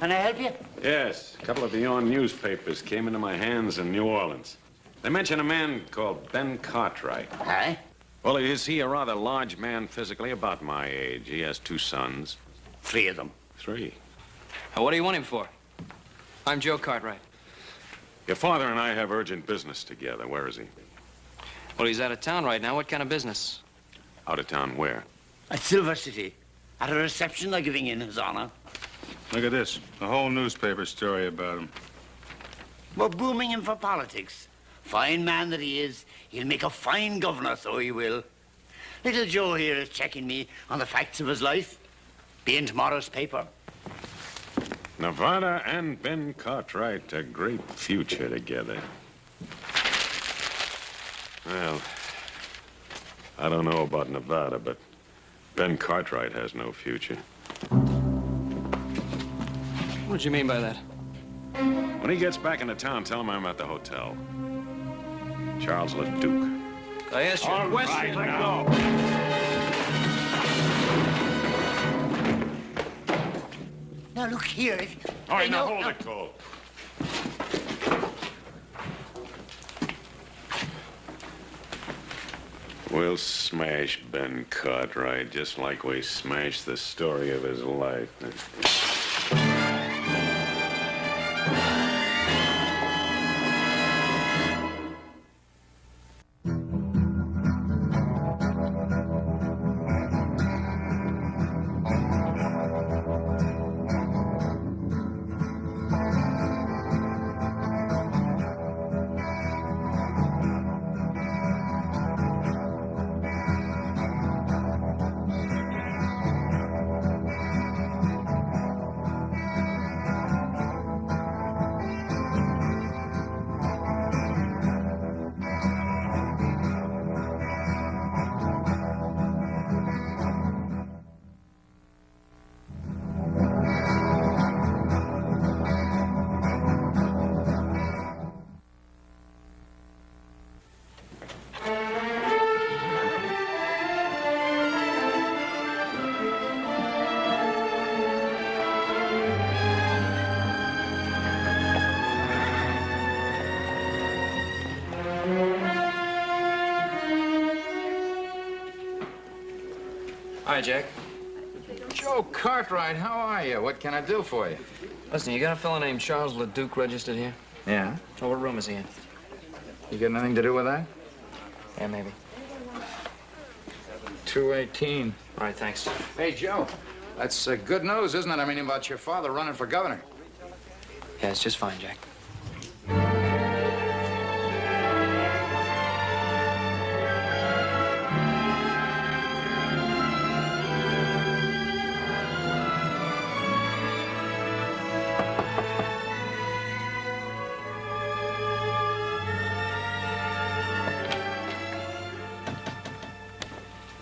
Can I help you? Yes. A couple of the Yawn newspapers came into my hands in New Orleans. They mention a man called Ben Cartwright. Aye? Well, is he a rather large man physically, about my age? He has 2 sons. 3 of them. 3. What do you want him for? I'm Joe Cartwright. Your father and I have urgent business together. Where is he? Well, he's out of town right now. What kind of business? Out of town where? At Silver City. At a reception they're giving in his honor. Look at this. A whole newspaper story about him. We're booming him for politics. Fine man that he is. He'll make a fine governor, so he will. Little Joe here is checking me on the facts of his life. Be in tomorrow's paper. Nevada and Ben Cartwright, a great future together. Well, I don't know about Nevada, but Ben Cartwright has no future. What do you mean by that? When he gets back into town, tell him I'm at the hotel. Charles Leduque. I asked you a question. Right, now. Now, look here. All right, now hold it, Cole. We'll smash Ben Cartwright just like we smashed the story of his life. Hi, Jack. Joe Cartwright, how are you? What can I do for you? Listen, you got a fellow named Charles Leduque registered here? Yeah? Oh, what room is he in? You got anything to do with that? Yeah, maybe. 218. All right, thanks. Hey, Joe, that's good news, isn't it? I mean, about your father running for governor. Yeah, it's just fine, Jack.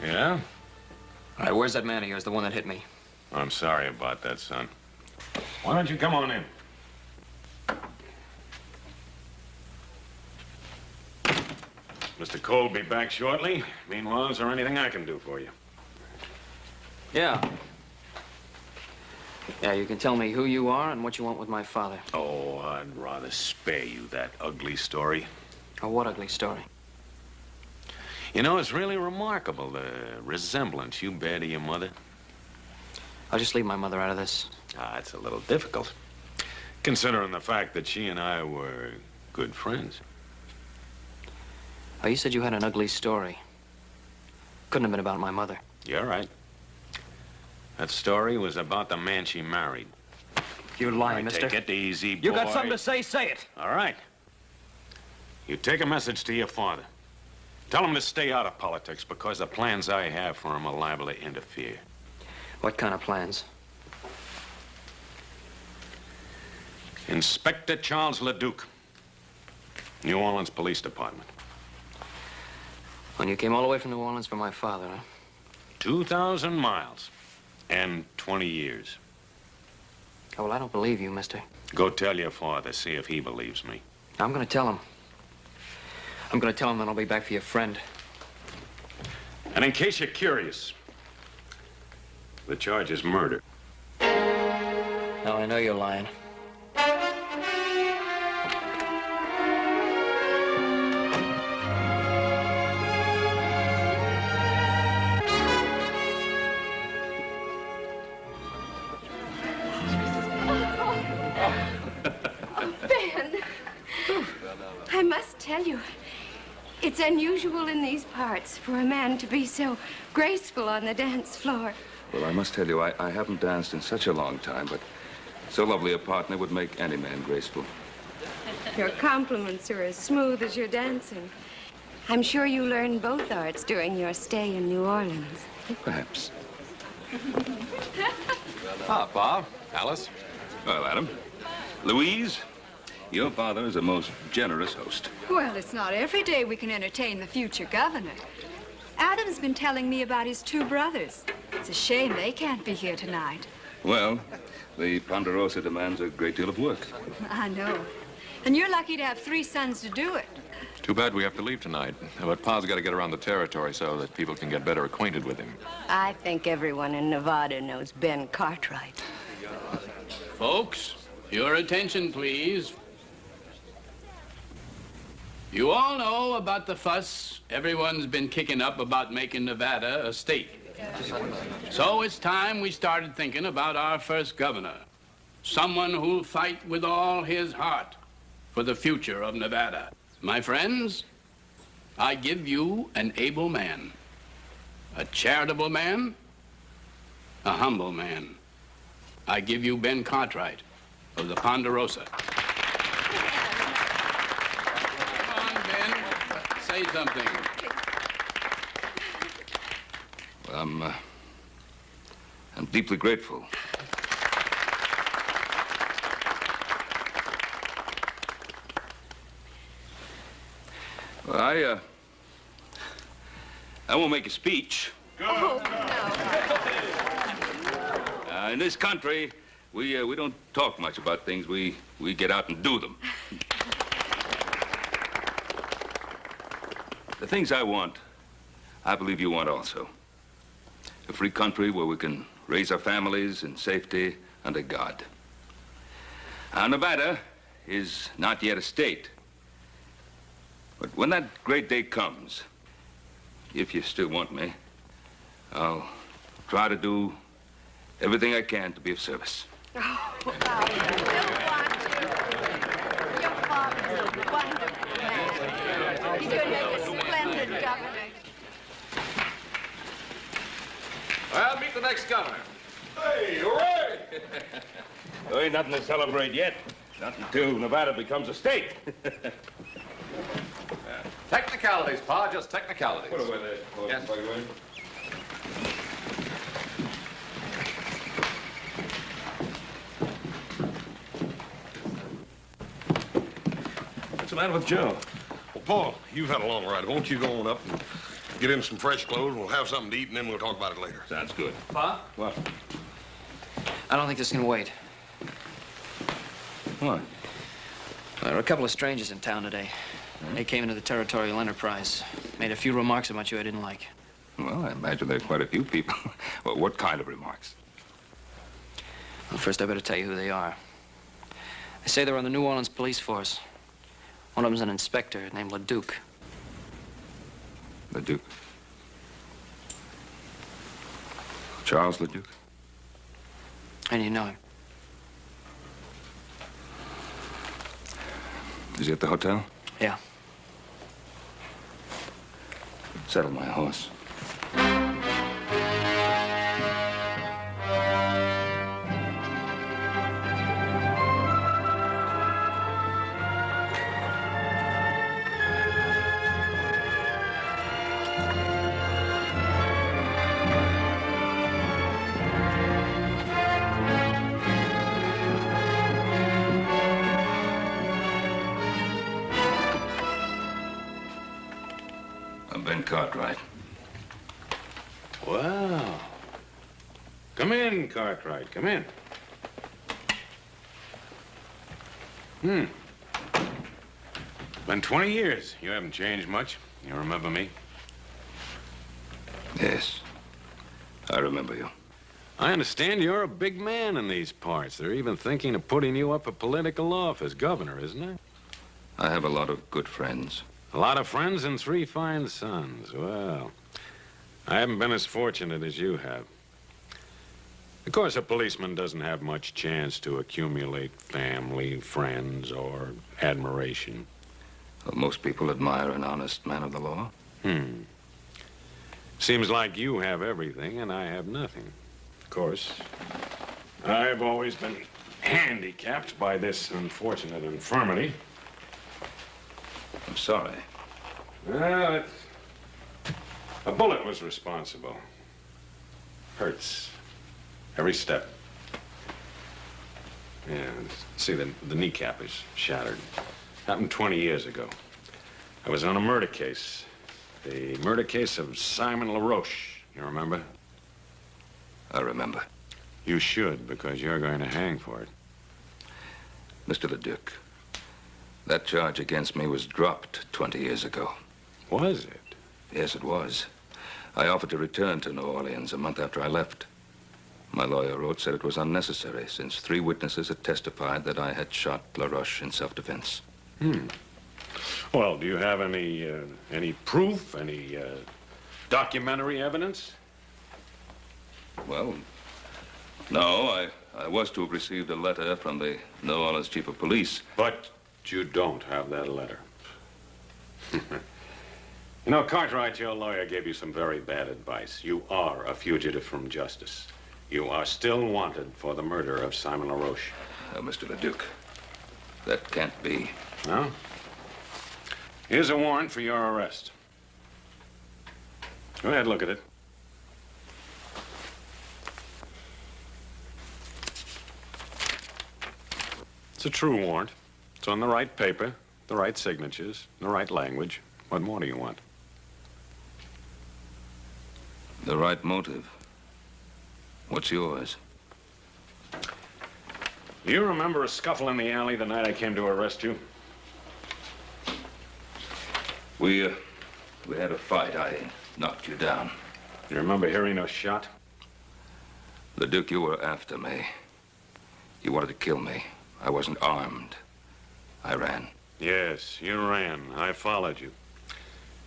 Yeah? All right, where's that man of yours, the one that hit me? I'm sorry about that, son. Why don't you come on in? Mr. Cole will be back shortly. Meanwhile, is there anything I can do for you? Yeah. Yeah, you can tell me who you are and what you want with my father. Oh, I'd rather spare you that ugly story. Oh, what ugly story? You know, it's really remarkable, the resemblance you bear to your mother. I'll just leave my mother out of this. It's a little difficult, considering the fact that she and I were good friends. Oh, you said you had an ugly story. Couldn't have been about my mother. You're right. That story was about the man she married. You're lying, mister. Take it easy, boy. You got something to say it. All right. You take a message to your father. Tell him to stay out of politics because the plans I have for him are liable to interfere. What kind of plans? Inspector Charles Leduque, New Orleans Police Department. When you came all the way from New Orleans for my father, huh? 2,000 miles and 20 years. Oh, well, I don't believe you, mister. Go tell your father, see if he believes me. I'm gonna tell him. I'm gonna tell him that I'll be back for your friend. And in case you're curious, the charge is murder. Now I know you're lying. I must tell you, it's unusual in these parts for a man to be so graceful on the dance floor. Well, I must tell you, I haven't danced in such a long time, but so lovely a partner would make any man graceful. Your compliments are as smooth as your dancing. I'm sure you learned both arts during your stay in New Orleans. Perhaps. Ah, Bob, Alice. Well, Adam. Louise, your father is a most generous host. Well, it's not every day we can entertain the future governor. Adam's been telling me about his two brothers. It's a shame they can't be here tonight. Well, the Ponderosa demands a great deal of work. I know. And you're lucky to have 3 sons to do it. Too bad we have to leave tonight. But Pa's got to get around the territory so that people can get better acquainted with him. I think everyone in Nevada knows Ben Cartwright. Folks, your attention, please. You all know about the fuss everyone's been kicking up about making Nevada a state. So it's time we started thinking about our first governor. Someone who'll fight with all his heart for the future of Nevada. My friends, I give you an able man, a charitable man, a humble man. I give you Ben Cartwright of the Ponderosa. Come on, Ben, say something. Well, I'm deeply grateful. Well, I won't make a speech. Oh, no. In this country, we don't talk much about things. We get out and do them. The things I want, I believe you want also. A free country where we can raise our families in safety under God. Now, Nevada is not yet a state. But when that great day comes, if you still want me, I'll try to do everything I can to be of service. Oh, you want to. Your father's a wonderful man. He's going to make a splendid governor. Well, meet the next governor. Hey, hooray! There ain't nothing to celebrate yet. Not until Nevada becomes a state. Technicalities, Pa, just technicalities. Put away there. Yes. What's the matter with Joe? Well, Paul, you've had a long ride. Won't you go on up and get in some fresh clothes? We'll have something to eat, and then we'll talk about it later. Sounds good. Pa? What? I don't think this can wait. What? There are a couple of strangers in town today. They came into the Territorial Enterprise. Made a few remarks about you I didn't like. Well, I imagine there are quite a few people. Well, what kind of remarks? Well, first I better tell you who they are. They say they're on the New Orleans police force. One of them's an inspector named Leduque. Leduque? Charles Leduque? How do you know him? Is he at the hotel? Yeah. Saddle my horse. Cartwright. Wow. Come in, Cartwright. Come in. Been 20 years. You haven't changed much. You remember me? Yes. I remember you. I understand you're a big man in these parts. They're even thinking of putting you up for political office, governor, isn't it? I have a lot of good friends. A lot of friends and 3 fine sons. Well, I haven't been as fortunate as you have. Of course, a policeman doesn't have much chance to accumulate family, friends, or admiration. Well, most people admire an honest man of the law. Seems like you have everything and I have nothing. Of course, I've always been handicapped by this unfortunate infirmity. I'm sorry. Well, a bullet was responsible. Hurts. Every step. Yeah, see, the kneecap is shattered. Happened 20 years ago. I was on a murder case. The murder case of Simon LaRoche. You remember? I remember. You should, because you're going to hang for it. Mr. Leduque, that charge against me was dropped 20 years ago. Was it? Yes, it was. I offered to return to New Orleans a month after I left. My lawyer wrote, said it was unnecessary, since 3 witnesses had testified that I had shot LaRoche in self-defense. Well, do you have any proof, any documentary evidence? Well, no, I was to have received a letter from the New Orleans chief of police. But you don't have that letter. You know, Cartwright, your lawyer gave you some very bad advice. You are a fugitive from justice. You are still wanted for the murder of Simon LaRoche. Mr. Leduque, that can't be. No? Here's a warrant for your arrest. Go ahead, look at it. It's a true warrant. It's on the right paper, the right signatures, the right language. What more do you want? The right motive. What's yours? Do you remember a scuffle in the alley the night I came to arrest you? We had a fight. I knocked you down. You remember hearing a shot? Leduque, you were after me. You wanted to kill me. I wasn't armed. I ran. Yes, you ran. I followed you.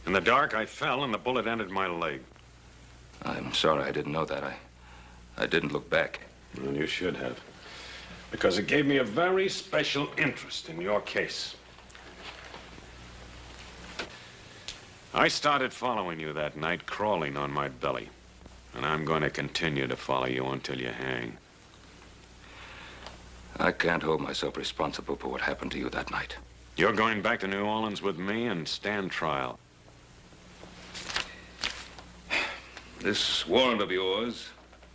In the dark, I fell and the bullet entered my leg. I'm sorry I didn't know that. I didn't look back. Well, you should have. Because it gave me a very special interest in your case. I started following you that night, crawling on my belly. And I'm going to continue to follow you until you hang. I can't hold myself responsible for what happened to you that night. You're going back to New Orleans with me and stand trial. This warrant of yours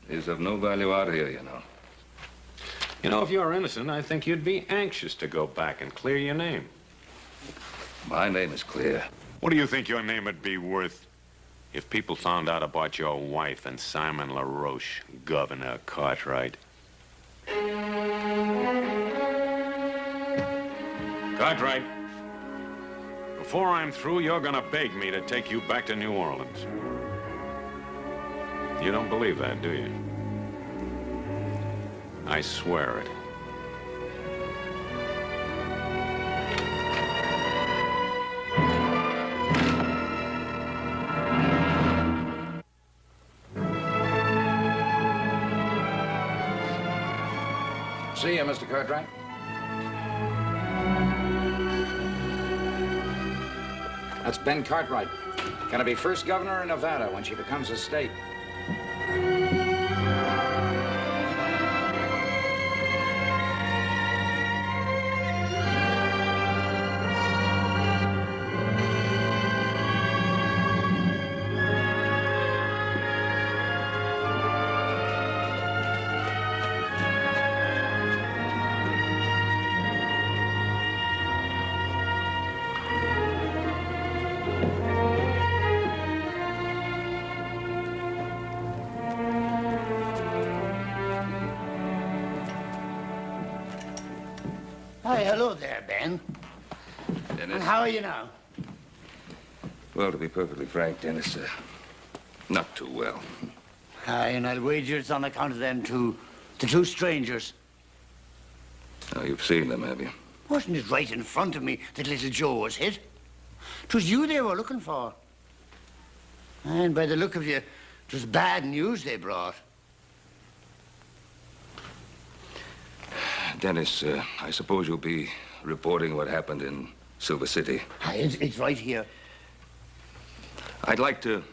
is of no value out here, you know. You know, if you're innocent, I think you'd be anxious to go back and clear your name. My name is clear. What do you think your name would be worth if people found out about your wife and Simon LaRoche, Governor Cartwright? Cartwright, before I'm through, you're gonna beg me to take you back to New Orleans. You don't believe that, do you? I swear it. See you, Mr. Cartwright. That's Ben Cartwright. Gonna be first governor in Nevada when she becomes a state. Hi, hello there, Ben. Dennis? And how are you now? Well, to be perfectly frank, Dennis, not too well. Aye, and I'll wager it's on account of them two, the two strangers. Now, you've seen them, have you? Wasn't it right in front of me that little Joe was hit? 'Twas you they were looking for. And by the look of you, it was bad news they brought. Dennis, I suppose you'll be reporting what happened in Silver City. Aye, it's right here. I'd like to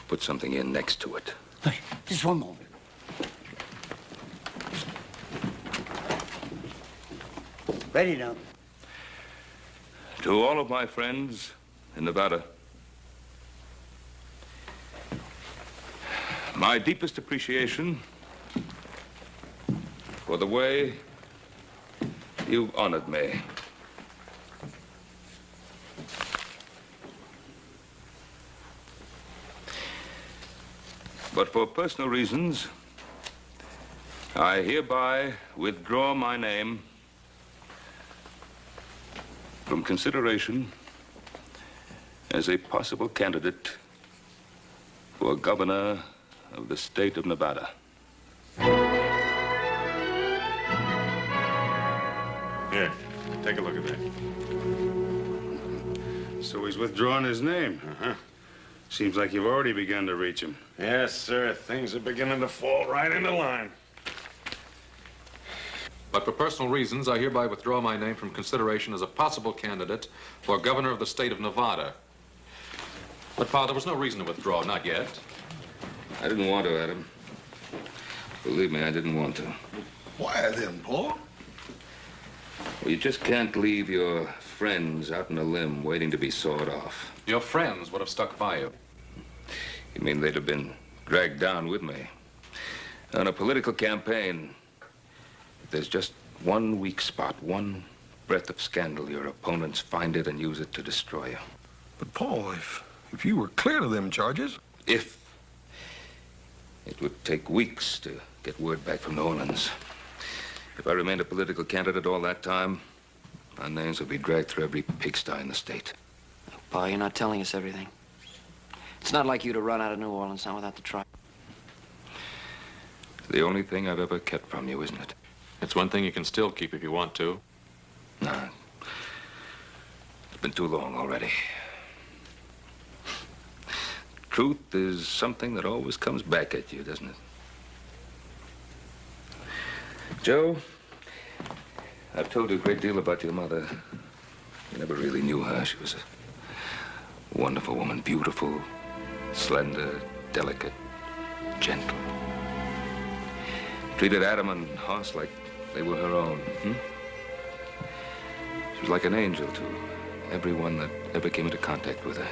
put something in next to it. Aye, just one moment. Ready now. To all of my friends in Nevada, my deepest appreciation for the way you've honored me. But for personal reasons, I hereby withdraw my name from consideration as a possible candidate for governor of the state of Nevada. Here, take a look at that. So he's withdrawing his name. Uh-huh. Seems like you've already begun to reach him. Yes, sir. Things are beginning to fall right into line. But for personal reasons, I hereby withdraw my name from consideration as a possible candidate for governor of the state of Nevada. But, Father, there was no reason to withdraw, not yet. I didn't want to, Adam. Believe me, I didn't want to. Why then, Paul? Well, you just can't leave your friends out on a limb waiting to be sawed off. Your friends would have stuck by you. You mean they'd have been dragged down with me? On a political campaign, if there's just one weak spot, one breath of scandal, your opponents find it and use it to destroy you. But, Paul, if you were clear of them charges... If. It would take weeks to get word back from New Orleans. If I remained a political candidate all that time, our names would be dragged through every pigsty in the state. Pa, you're not telling us everything. It's not like you to run out of New Orleans now without the trial. It's the only thing I've ever kept from you, isn't it? It's one thing you can still keep if you want to. No. It's been too long already. Truth is something that always comes back at you, doesn't it? Joe, I've told you a great deal about your mother. You never really knew her. She was a wonderful woman, beautiful, slender, delicate, gentle. Treated Adam and Hoss like they were her own. She was like an angel to everyone that ever came into contact with her.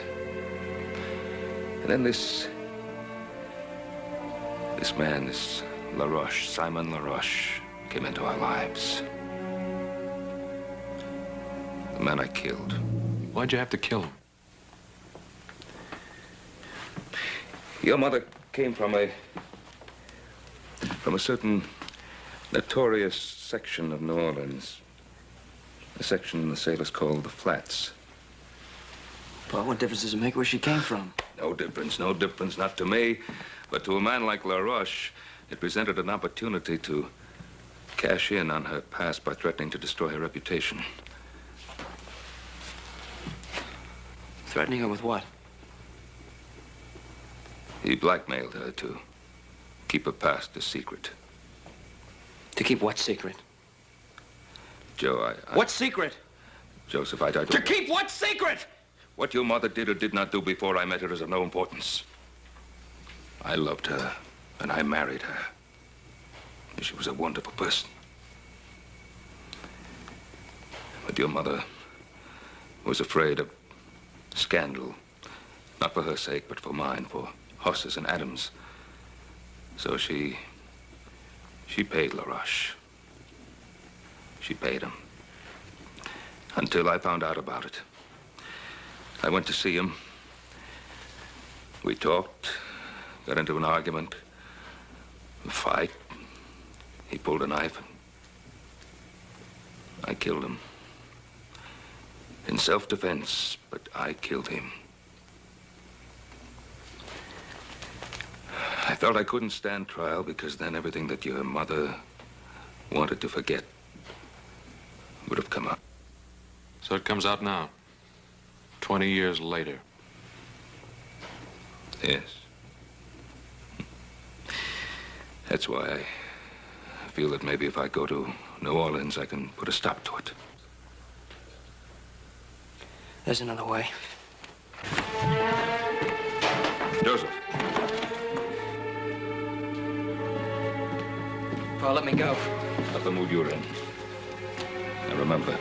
And then this man, this LaRoche, Simon LaRoche, came into our lives. The man I killed. Why'd you have to kill him? Your mother came from a certain notorious section of New Orleans. A section the sailors called the Flats. Well, what difference does it make where she came from? No difference, not to me. But to a man like LaRoche, it presented an opportunity to cash in on her past by threatening to destroy her reputation. Threatening her with what? He blackmailed her to keep her past a secret. To keep what secret? Joe, What secret? Joseph, I don't... To keep what secret? What your mother did or did not do before I met her is of no importance. I loved her, and I married her. She was a wonderful person. But your mother was afraid of scandal. Not for her sake, but for mine, for Hoss's and Adam's. So she paid LaRoche. She paid him. Until I found out about it. I went to see him. We talked, got into an argument, a fight. He pulled a knife, and I killed him. In self-defense, but I killed him. I felt I couldn't stand trial because then everything that your mother wanted to forget would have come out. So it comes out now, 20 years later. Yes. That's why I feel that maybe if I go to New Orleans, I can put a stop to it. There's another way. Joseph. Paul, let me go. Not the mood you're in. Now remember,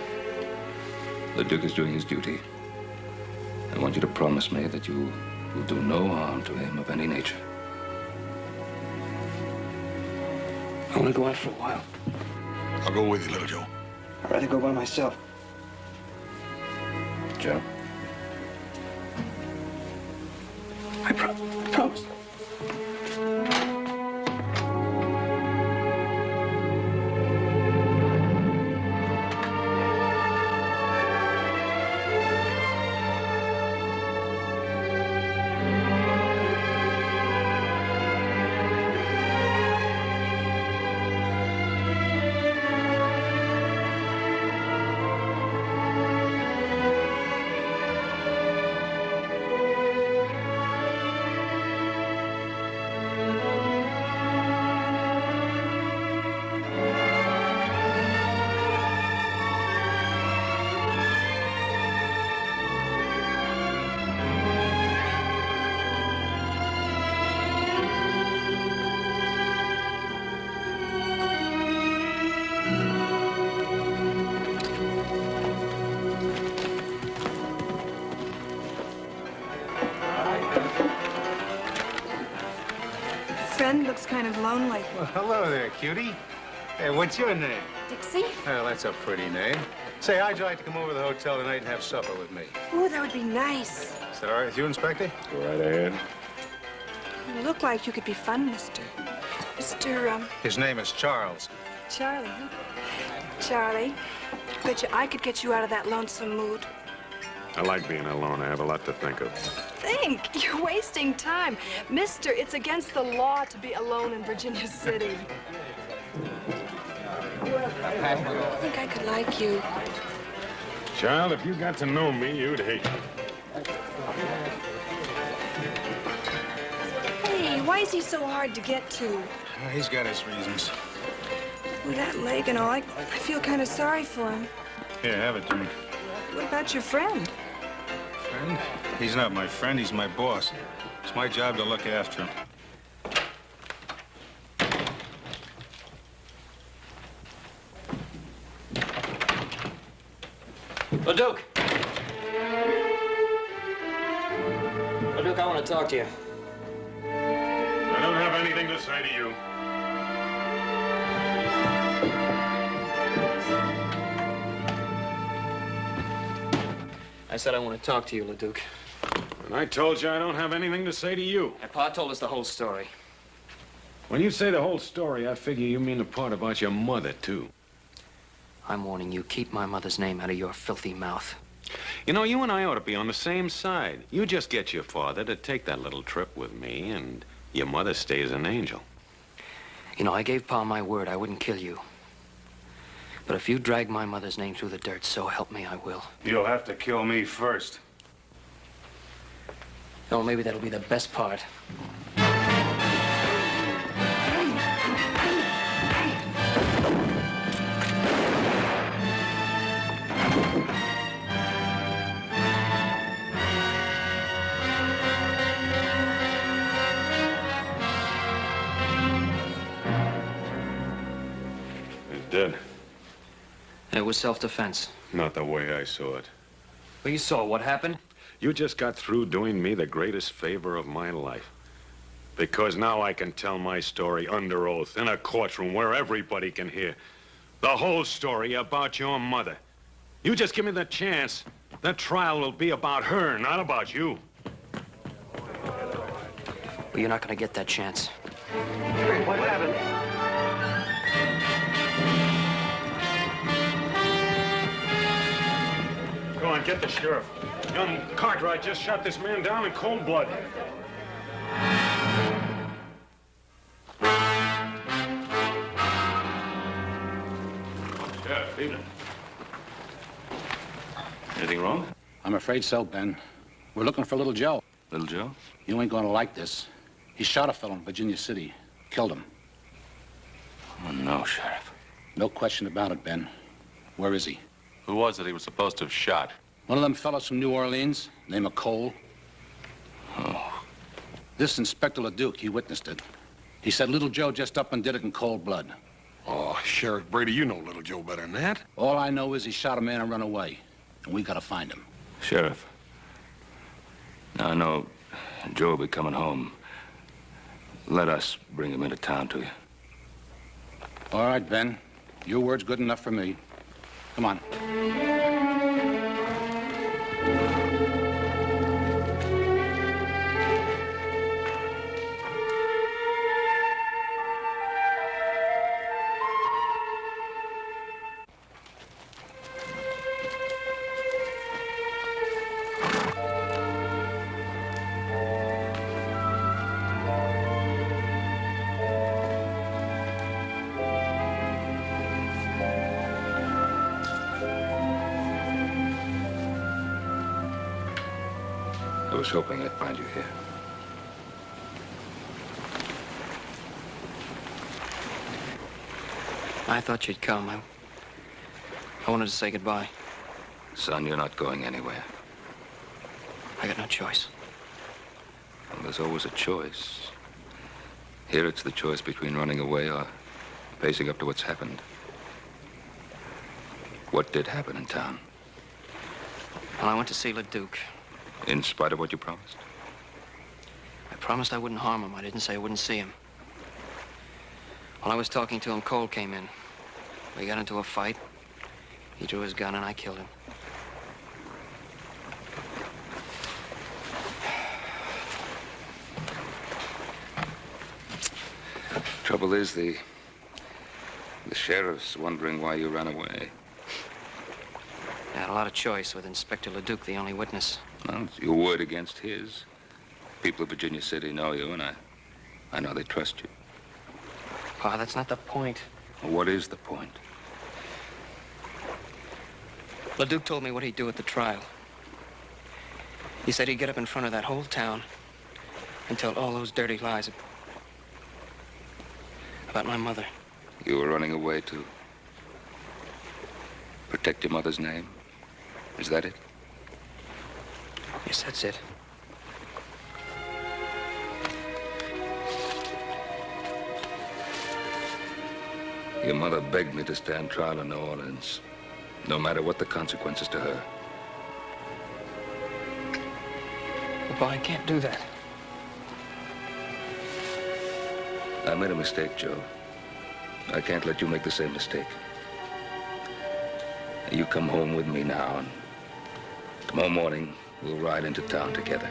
Leduque is doing his duty. I want you to promise me that you will do no harm to him of any nature. I want to go out for a while. I'll go with you, little Joe. I'd rather go by myself. Joe? I promise. Looks kind of lonely. Well, hello there, cutie. Hey, what's your name? Dixie? Well, that's a pretty name. Say, how'd you like to come over to the hotel tonight and have supper with me? Oh, that would be nice. Is that all right with you, Inspector? Go right ahead. You look like you could be fun, Mr. His name is Charles. Charlie, huh? Charlie, bet you I could get you out of that lonesome mood. I like being alone. I have a lot to think of. Think? You're wasting time. Mister, it's against the law to be alone in Virginia City. I think I could like you. Child, if you got to know me, you'd hate me. Hey, why is he so hard to get to? He's got his reasons. With that leg and all, I feel kind of sorry for him. Here, have it, Jimmy. What about your friend? Friend? He's not my friend, he's my boss. It's my job to look after him. Leduque! Leduque, I want to talk to you. I don't have anything to say to you. I said I want to talk to you, Leduque. And I told you I don't have anything to say to you. My pa told us the whole story. When you say the whole story, I figure you mean the part about your mother, too. I'm warning you, keep my mother's name out of your filthy mouth. You know, you and I ought to be on the same side. You just get your father to take that little trip with me, and your mother stays an angel. You know, I gave Pa my word I wouldn't kill you. But if you drag my mother's name through the dirt, so help me, I will. You'll have to kill me first. Oh, maybe that'll be the best part. He's dead. It was self-defense. Not the way I saw it. Well, you saw what happened? You just got through doing me the greatest favor of my life. Because now I can tell my story under oath in a courtroom where everybody can hear. The whole story about your mother. You just give me the chance. The trial will be about her, not about you. Well, you're not going to get that chance. What happened? Go on, get the sheriff. Young Cartwright just shot this man down in cold blood. Evening. Anything wrong? I'm afraid so, Ben. We're looking for Little Joe. Little Joe? You ain't gonna like this. He shot a fellow in Virginia City. Killed him. Oh, no, Sheriff. No question about it, Ben. Where is he? Who was it he was supposed to have shot? One of them fellows from New Orleans, named Cole. Oh. This Inspector Leduque, he witnessed it. He said Little Joe just up and did it in cold blood. Oh, Sheriff Brady, you know Little Joe better than that. All I know is he shot a man and run away. And we gotta find him. Sheriff, now I know Joe will be coming home. Let us bring him into town to you. All right, Ben. Your word's good enough for me. Come on. I was hoping I'd find you here. I thought you'd come. I wanted to say goodbye. Son, you're not going anywhere. I got no choice. Well, there's always a choice. Here it's the choice between running away or facing up to what's happened. What did happen in town? Well, I went to see Leduque. In spite of what you promised? I promised I wouldn't harm him. I didn't say I wouldn't see him. While I was talking to him, Cole came in. We got into a fight. He drew his gun and I killed him. Trouble is, the sheriff's wondering why you ran away. I had a lot of choice with Inspector Leduque, the only witness. Well, it's your word against his. People of Virginia City know you, and I know they trust you. Pa, that's not the point. Well, what is the point? Leduque told me what he'd do at the trial. He said he'd get up in front of that whole town and tell all those dirty lies about my mother. You were running away to protect your mother's name? Is that it? Yes, that's it. Your mother begged me to stand trial in New Orleans, no matter what the consequences to her. Papa, I can't do that. I made a mistake, Joe. I can't let you make the same mistake. You come home with me now, and tomorrow morning, we'll ride into town together.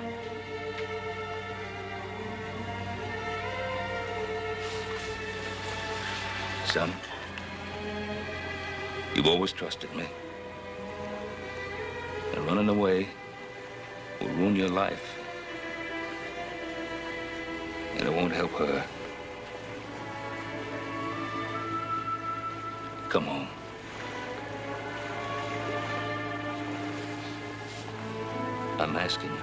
Son, you've always trusted me. And running away will ruin your life. And it won't help her. Come home. I'm asking you.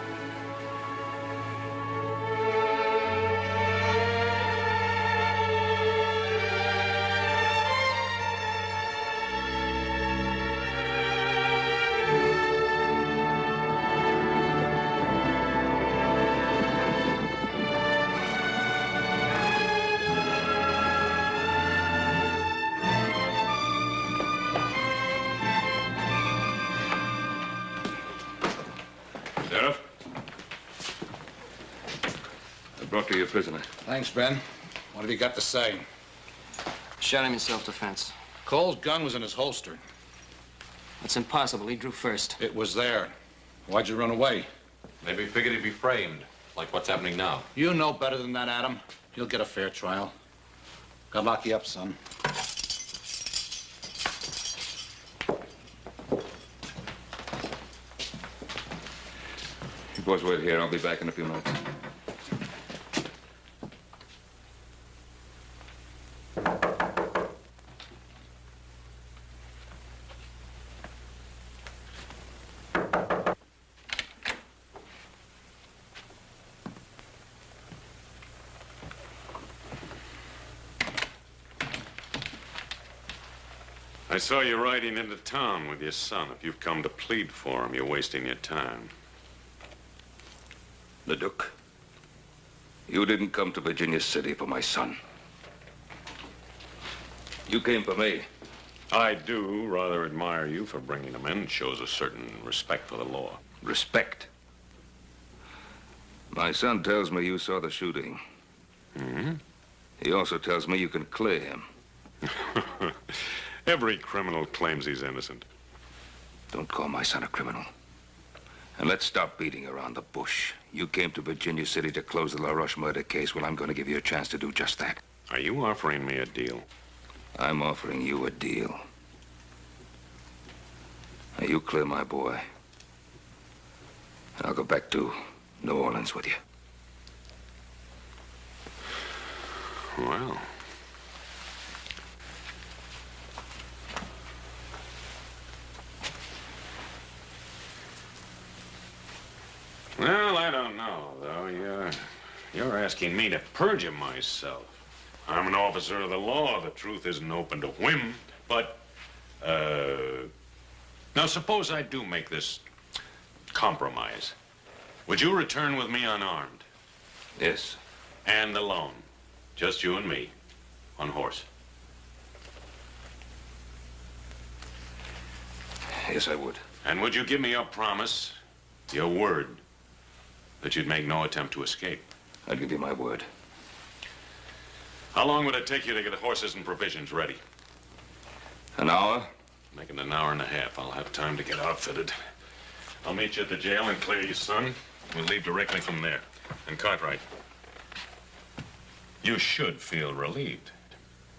Sheriff? I brought you your prisoner. Thanks, Ben. What have you got to say? Shot him in self-defense. Cole's gun was in his holster. That's impossible. He drew first. It was there. Why'd you run away? Maybe he figured he'd be framed, like what's happening now. You know better than that, Adam. You'll get a fair trial. God lock you up, son. You boys wait here. I'll be back in a few minutes. I saw you riding into town with your son. If you've come to plead for him, you're wasting your time. Leduque, you didn't come to Virginia City for my son. You came for me. I do rather admire you for bringing him in. It shows a certain respect for the law. Respect? My son tells me you saw the shooting. Mm-hmm. He also tells me you can clear him. Every criminal claims he's innocent. Don't call my son a criminal. And let's stop beating around the bush. You came to Virginia City to close the LaRoche murder case. Well, I'm going to give you a chance to do just that. Are you offering me a deal? I'm offering you a deal. Now, you clear my boy. And I'll go back to New Orleans with you. Well. Well, I don't know, though. You're asking me to perjure myself. I'm an officer of the law. The truth isn't open to whim. But, now suppose I do make this compromise. Would you return with me unarmed? Yes. And alone? Just you and me, on horse? Yes, I would. And would you give me your promise, your word, that you'd make no attempt to escape? I'd give you my word. How long would it take you to get the horses and provisions ready? An hour? Make it an hour and a half. I'll have time to get outfitted. I'll meet you at the jail and clear your son. We'll leave directly from there. And Cartwright, you should feel relieved.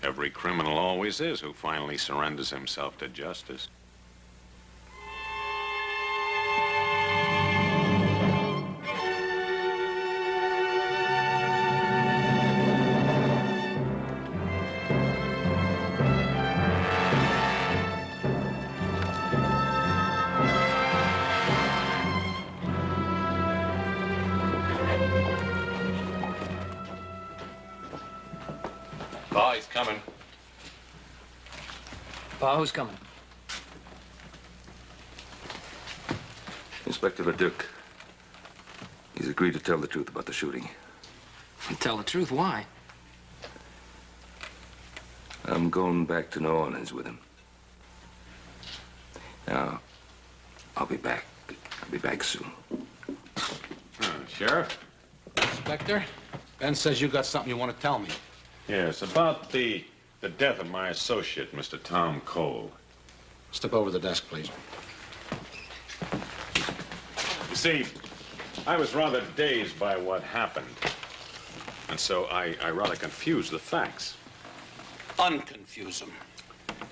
Every criminal always is who finally surrenders himself to justice. Pa, he's coming. Pa, who's coming? Inspector Leduque. He's agreed to tell the truth about the shooting. Tell the truth? Why? I'm going back to New Orleans with him. Now, I'll be back. I'll be back soon. Sheriff? Inspector, Ben says you got something you want to tell me. Yes, about the death of my associate, Mr. Tom Cole. Step over to the desk, please. You see, I was rather dazed by what happened. And so I rather confused the facts. Unconfuse them.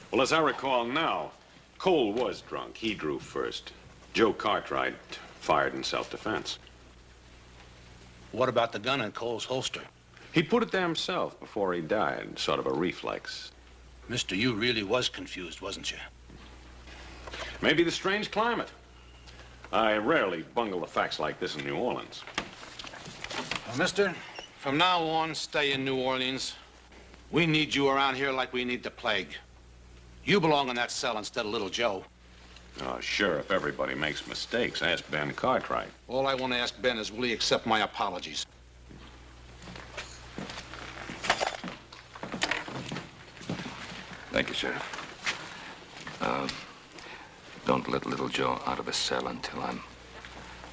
Well, as I recall now, Cole was drunk. He drew first. Joe Cartwright fired in self-defense. What about the gun in Cole's holster? He put it there himself before he died, sort of a reflex. Mister, you really was confused, wasn't you? Maybe the strange climate. I rarely bungle the facts like this in New Orleans. Well, mister, from now on, stay in New Orleans. We need you around here like we need the plague. You belong in that cell instead of little Joe. Oh, Sheriff, everybody makes mistakes. Ask Ben Cartwright. All I want to ask Ben is, will he accept my apologies? Thank you, Sheriff. Don't let little Joe out of his cell until I'm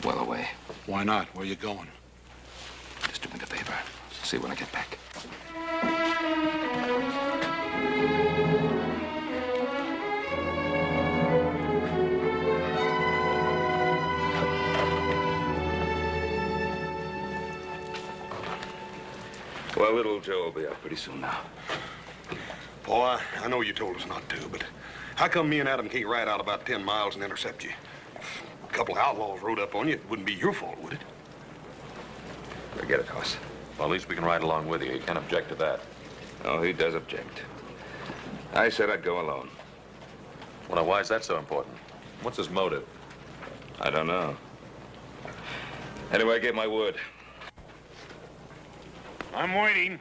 well away. Why not? Where are you going? Just do me the favor. See you when I get back. Well, little Joe will be out pretty soon now. Boy, I know you told us not to, but how come me and Adam can't ride out about 10 miles and intercept you? If a couple of outlaws rode up on you, it wouldn't be your fault, would it? Forget it, Hoss. Well, at least we can ride along with you. You can't object to that. Oh, he does object. I said I'd go alone. Well, now, why is that so important? What's his motive? I don't know. Anyway, I gave my word. I'm waiting.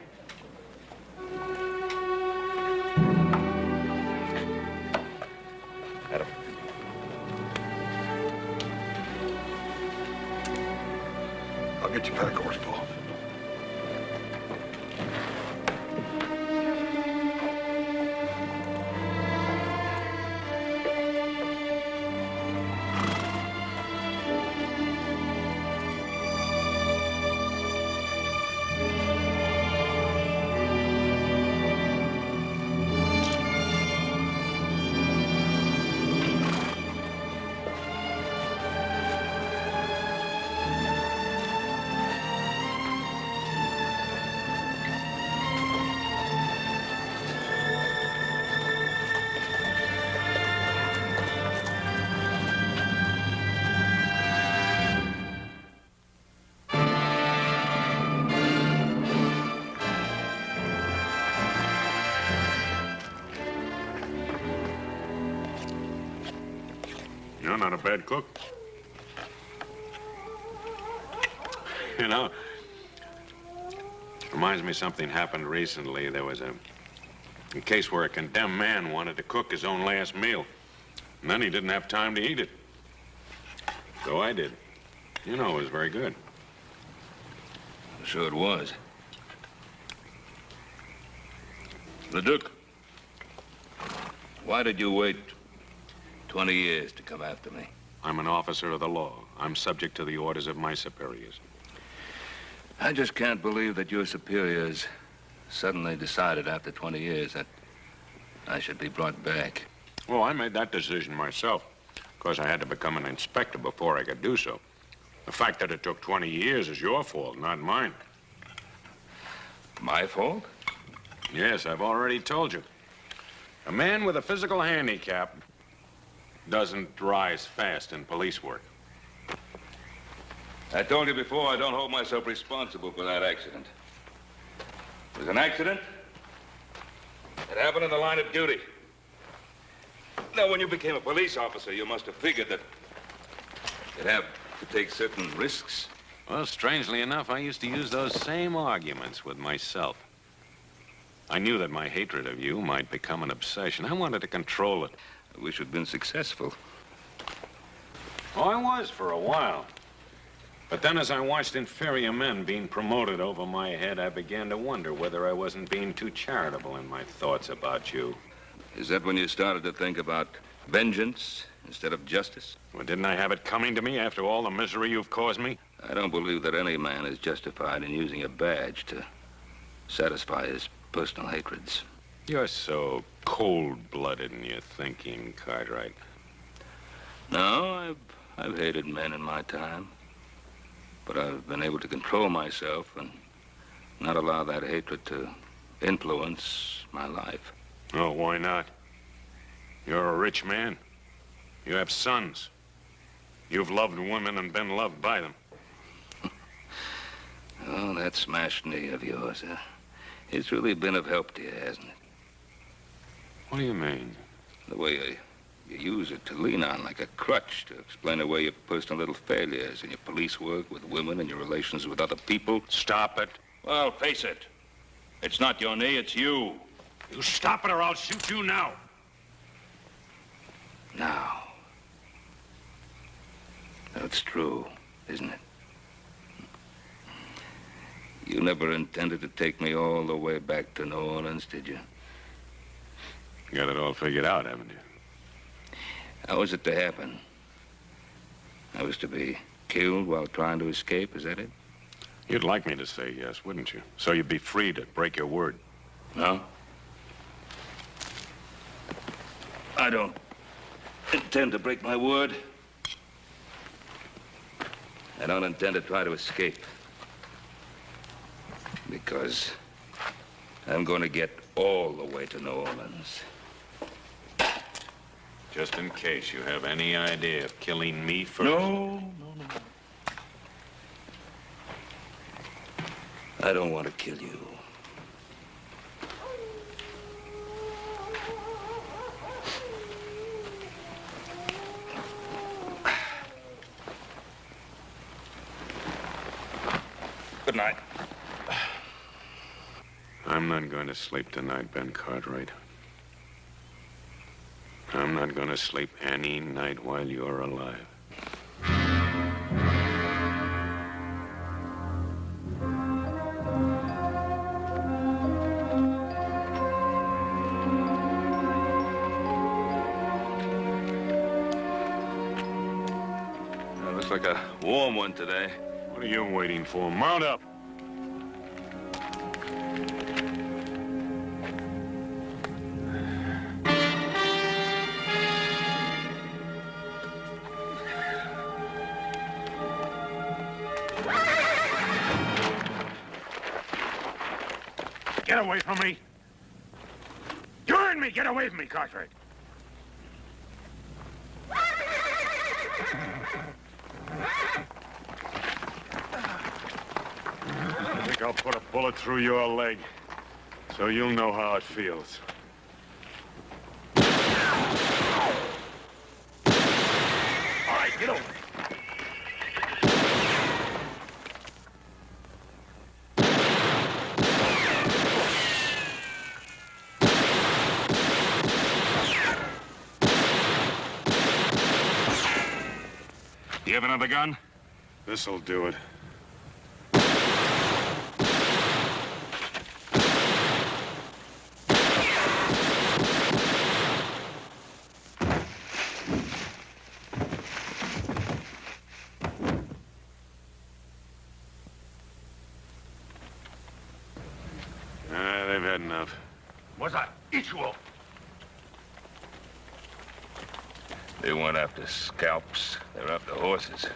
You're not a bad cook. You know, reminds me of something happened recently. There was a case where a condemned man wanted to cook his own last meal. And then he didn't have time to eat it. So I did. You know, it was very good. I'm sure it was. Leduque, why did you wait 20 years to come after me? I'm an officer of the law. I'm subject to the orders of my superiors. I just can't believe that your superiors suddenly decided after 20 years that I should be brought back. Well, I made that decision myself. Of course, I had to become an inspector before I could do so. The fact that it took 20 years is your fault, not mine. My fault? Yes, I've already told you. A man with a physical handicap doesn't rise fast in police work. I told you before, I don't hold myself responsible for that accident. It was an accident. It happened in the line of duty. Now, when you became a police officer, you must have figured that you'd have to take certain risks. Well, strangely enough, I used to use those same arguments with myself. I knew that my hatred of you might become an obsession. I wanted to control it. I wish you'd been successful. Oh, I was for a while. But then as I watched inferior men being promoted over my head, I began to wonder whether I wasn't being too charitable in my thoughts about you. Is that when you started to think about vengeance instead of justice? Well, didn't I have it coming to me after all the misery you've caused me? I don't believe that any man is justified in using a badge to satisfy his personal hatreds. You're so cold-blooded in your thinking, Cartwright. No, I've hated men in my time. But I've been able to control myself and not allow that hatred to influence my life. Oh, why not? You're a rich man. You have sons. You've loved women and been loved by them. Oh, that smashed knee of yours, it's really been of help to you, hasn't it? What do you mean? The way you use it to lean on like a crutch to explain away your personal little failures in your police work with women and your relations with other people. Stop it. Well, face it. It's not your knee, it's you. You stop it or I'll shoot you now. Now. That's true, isn't it? You never intended to take me all the way back to New Orleans, did you? You got it all figured out, haven't you? How was it to happen? I was to be killed while trying to escape, is that it? You'd like me to say yes, wouldn't you? So you'd be free to break your word. No? I don't intend to break my word. I don't intend to try to escape. Because I'm going to get all the way to New Orleans. Just in case you have any idea of killing me first. No. I don't want to kill you. Good night. I'm not going to sleep tonight, Ben Cartwright. I'm not going to sleep any night while you're alive. Looks like a warm one today. What are you waiting for? Mount up. Get away from me! You heard me! Get away from me, Cartwright! I think I'll put a bullet through your leg, so you'll know how it feels. Get over. Do you have another gun? This'll do it. They've had enough. What's that? Issue. They weren't after scalps. They're after horses.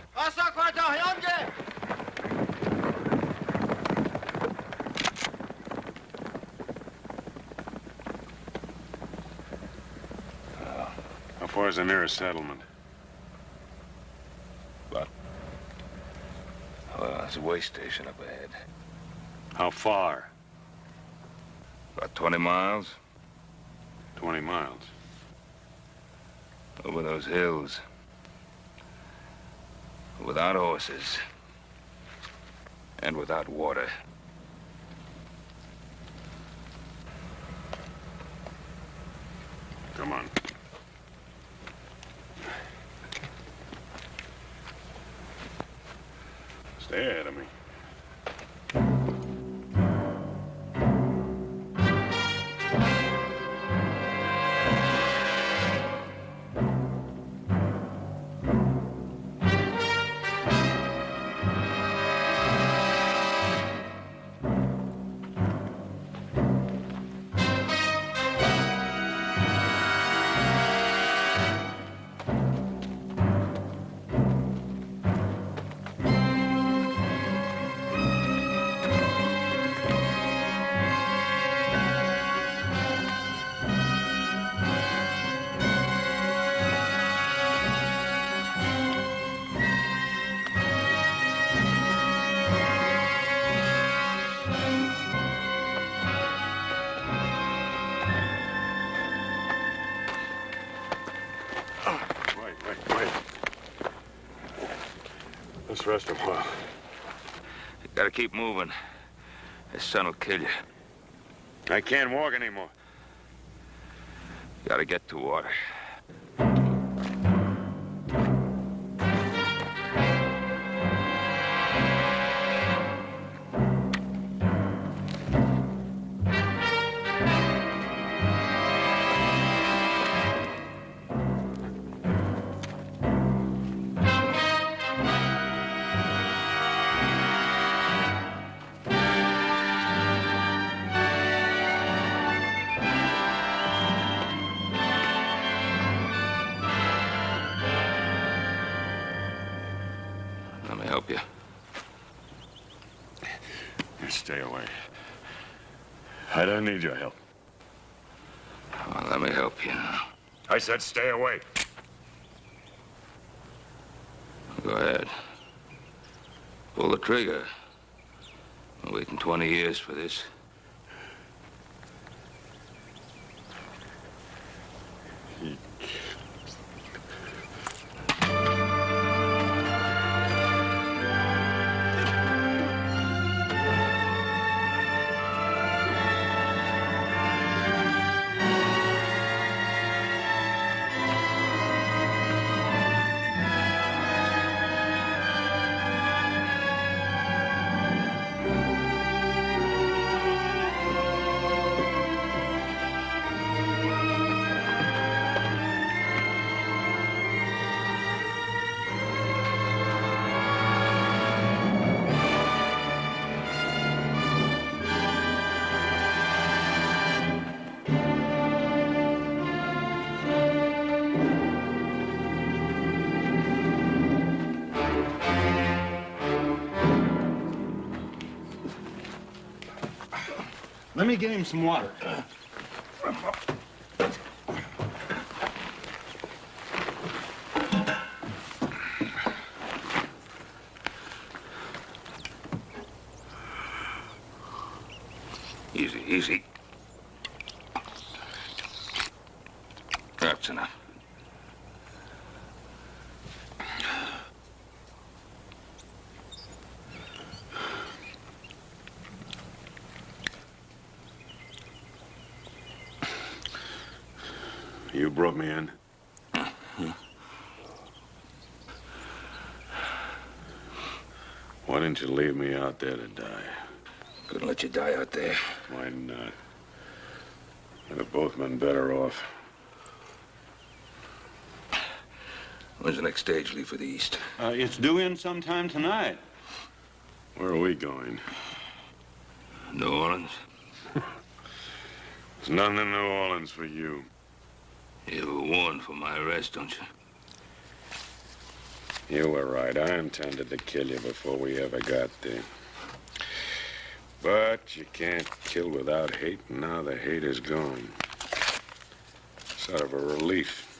How far is the nearest settlement? Well, there's a way station up ahead. How far? About 20 miles. 20 miles. Over those hills. Without horses. And without water. Come on. Stay ahead of me. Let's rest a while. You gotta keep moving. This sun will kill you. I can't walk anymore. You gotta get to water. Stay away. I don't need your help. Well, let me help you now. I said stay away. Go ahead. Pull the trigger. I'm waiting 20 years for this. Let me get him some water. Easy, easy. That's enough. You brought me in? Why didn't you leave me out there to die? Couldn't let you die out there. Why not? We'd have both been better off. When's the next stage leave for the East? It's due in sometime tonight. Where are we going? New Orleans. There's nothing in New Orleans for you. You were warned for my arrest, don't you? You were right. I intended to kill you before we ever got there. But you can't kill without hate, and now the hate is gone. Sort of a relief.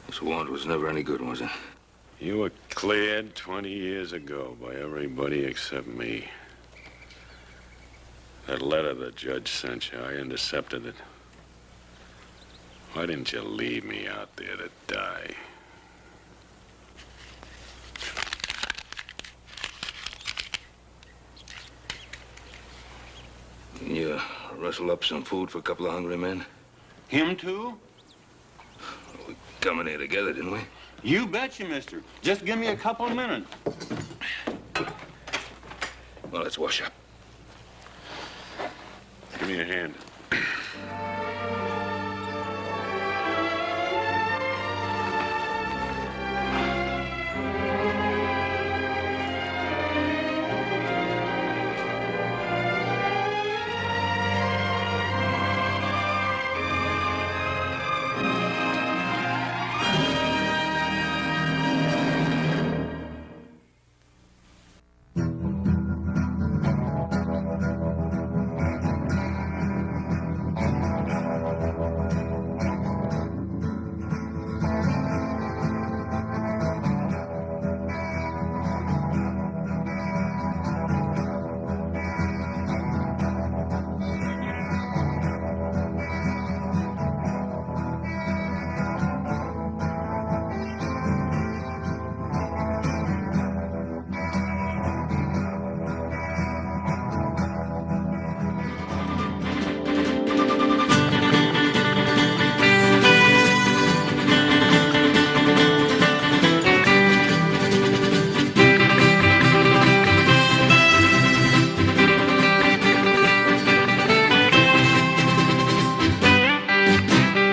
This warrant was never any good, was it? You were cleared 20 years ago by everybody except me. That letter the judge sent you, I intercepted it. Why didn't you leave me out there to die? Can you rustle up some food for a couple of hungry men? Him too? We come in here together, didn't we? You betcha, mister. Just give me a couple of minutes. Well, let's wash up. Give me a hand.